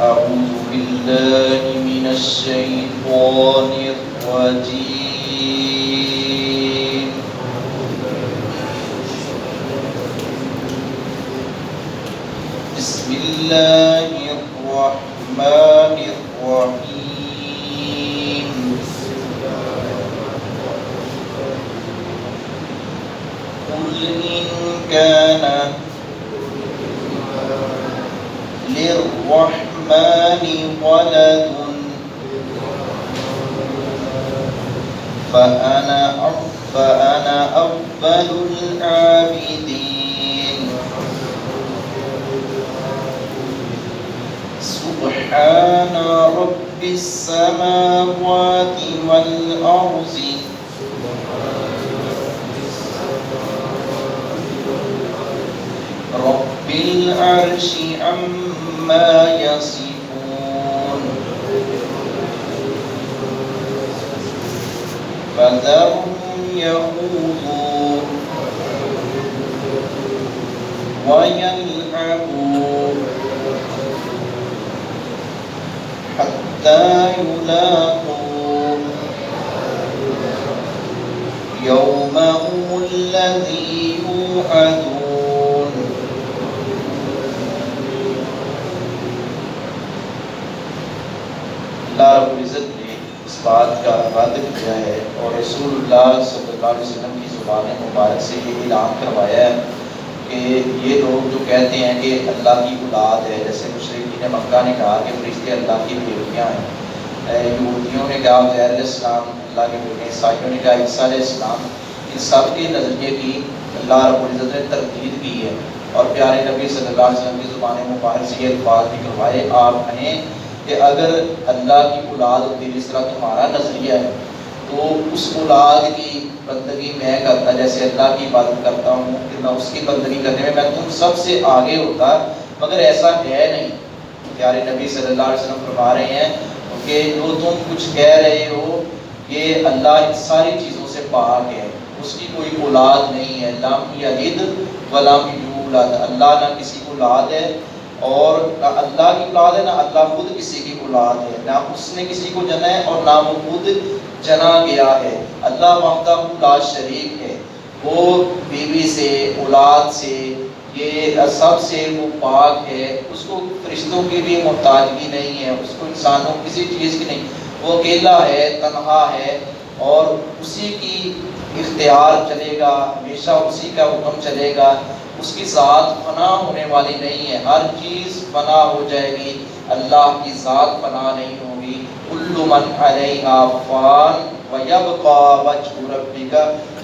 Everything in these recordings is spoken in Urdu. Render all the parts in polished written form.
أعوذ بالله من الشيطان الرجيم. بسم الله الرحمن الرحيم. قل إن كان للرحمن ولد فأنا أول العابدين. سبحان رب السماوات والأرض رب العرش عما يصفون. فذرهم يخوضوا ويلعبوا حتى يلاقوا يومهم الذي يوعدون. اللہ رب العزت نے اس بات کا وعدہ کیا ہے اور رسول اللہ صلی اللہ علیہ وسلم کی زبان مبارک سے یہ اعلان کروایا ہے کہ یہ لوگ جو کہتے ہیں کہ اللہ کی اولاد ہے، جیسے مشرکین مکہ نے کہا کہ فرشتے اللہ کی بیٹیاں ہیں، یہودیوں نے کہا عزیر علیہ السلام اللہ کے بیٹے، عیسائیوں نے کہا عیسیٰ علیہ السلام، ان سب کے نظریے کی اللہ رب العزت نے تردید کی ہے اور پیارے نبی صلی اللہ علیہ وسلم کی زبان مبارک سے یہ الفاظ بھی کروائے آپ کہیں کہ اگر اللہ کی اولاد ہوتی جس طرح تمہارا نظریہ ہے تو اس اولاد کی بندگی میں کرتا جیسے اللہ کی عبادت کرتا ہوں کہ میں اس کی بندگی کرنے میں تم سب سے آگے ہوتا، مگر ایسا ہے نہیں۔ پیارے نبی صلی اللہ علیہ وسلم فرما رہے ہیں کہ جو تم کچھ کہہ رہے ہو یہ اللہ ان ساری چیزوں سے پاک ہے، اس کی کوئی اولاد نہیں ہے، لم یلد ولم یولد، اللہ نہ کسی کو اولاد ہے اور نہ اللہ کی اولاد ہے، نہ اللہ خود کسی کی اولاد ہے، نہ اس نے کسی کو جنا ہے اور نہ وہ خود جنا گیا ہے۔ اللہ وحدہ لا شریک ہے، وہ بیوی سے اولاد سے یہ سب سے وہ پاک ہے، اس کو فرشتوں کی بھی محتاجگی نہیں ہے، اس کو انسانوں کسی چیز کی نہیں، وہ اکیلا ہے، تنہا ہے اور اسی کی اختیار چلے گا، ہمیشہ اسی کا حکم چلے گا، اس کی ذات فنا ہونے والی نہیں ہے، ہر چیز فنا ہو جائے گی، اللہ کی ذات فنا نہیں ہوگی۔ کل من علیہا فان ویبقى وجہ ربک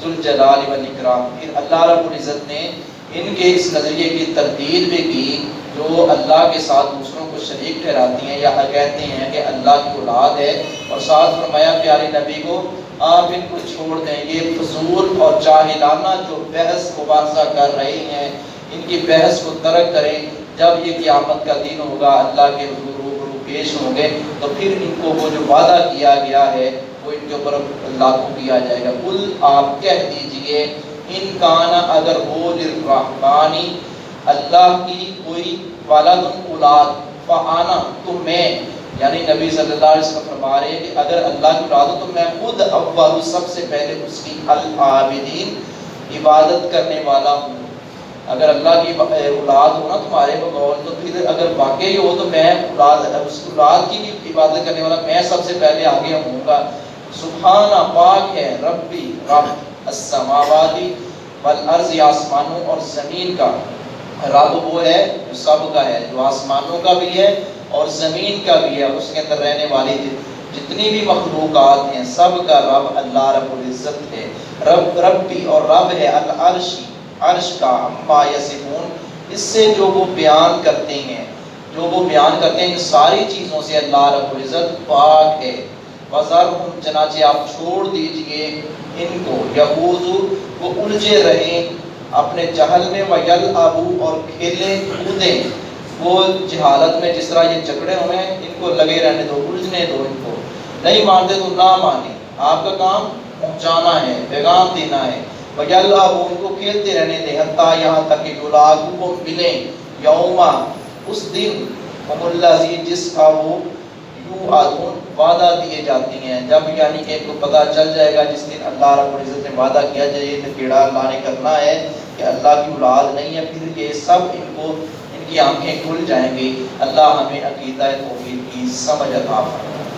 ذو الجلال والاکرام۔ پھر اللہ رب العزت نے ان کے اس نظریے کی تردید بھی کی جو اللہ کے ساتھ دوسروں کو شریک ٹھہراتی ہیں یا کہتے ہیں کہ اللہ کی اولاد ہے، اور ساتھ فرمایا پیارے نبی کو آپ ان کو چھوڑ دیں، یہ فضول اور جاہلانہ جو بحث مباحثہ کر رہے ہیں ان کی بحث کو ترک کریں۔ جب یہ قیامت کا دن ہوگا اللہ کے روبرو پیش ہوں گے تو پھر ان کو وہ جو وعدہ کیا گیا ہے وہ ان کے اوپر لاگو کیا جائے گا۔ قل آپ کہہ دیجئے ان کانا اگر ہو للرحمانی اللہ کی کوئی ولد اولاد فانا تو میں، یعنی نبی صلی اللہ علیہ وسلم فرما رہے ہیں کہ اگر اللہ کی اولاد ہو تو میں خود اول سب سے پہلے اس کی العابدین عبادت کرنے والا ہوں۔ اگر اللہ کی اولاد ہو نا تمہارے بقول تو پھر اگر واقعی ہو تو میں اس اولاد کی بھی عبادت کرنے والا میں سب سے پہلے آگے ہوں گا۔ سبحانہ پاک ہے ربی رب السماواتی والارض، آسمانوں اور زمین کا رب وہ ہے جو سب کا ہے، جو آسمانوں کا بھی ہے اور زمین کا بھی ہے، اس کے اندر رہنے والی جتنی بھی مخلوقات ہیں سب کا رب اللہ رب العزت ہے۔ ربی اور رب ہے العرش، عرش کا، عما یصفون، اس سے جو وہ بیان کرتے ہیں ان ساری چیزوں سے اللہ رب العزت پاک ہے۔ وَذَرْهُمْ چنانچہ آپ چھوڑ دیجئے ان کو، یخوضوا وہ الجھے رہیں اپنے جہل میں، وَيَلْعَبُوا اور کھیلیں کودیں، وہ جہالت میں جس طرح یہ جکڑے ہوئے ہیں ان کو لگے رہنے دو، الجھنے دو ان کو، نہیں مانتے تو نہ مانیں، آپ کا کام پہنچانا ہے، پیغام دینا ہے۔ وَيَلْعَبُوا ان کو کھیلتے رہنے دیں، حتیٰ یہاں تک کہ یلاقوا وہ ملیں، یوما اس دن، ہم الذین جس کا وہ یوعدون وعدہ دیے جاتی ہیں. جب یعنی کہ ان کو پتہ چل جائے گا جس دن اللہ رب العزت نے وعدہ کیا جو یہ نکیڑا اللہ نے کرنا ہے کہ اللہ کی اولاد نہیں ہے, پھر یہ سب ان کو ان کی آنکھیں کھل جائیں گی. اللہ ہمیں عقیدہ توحید کی سمجھ عطا فرمائے.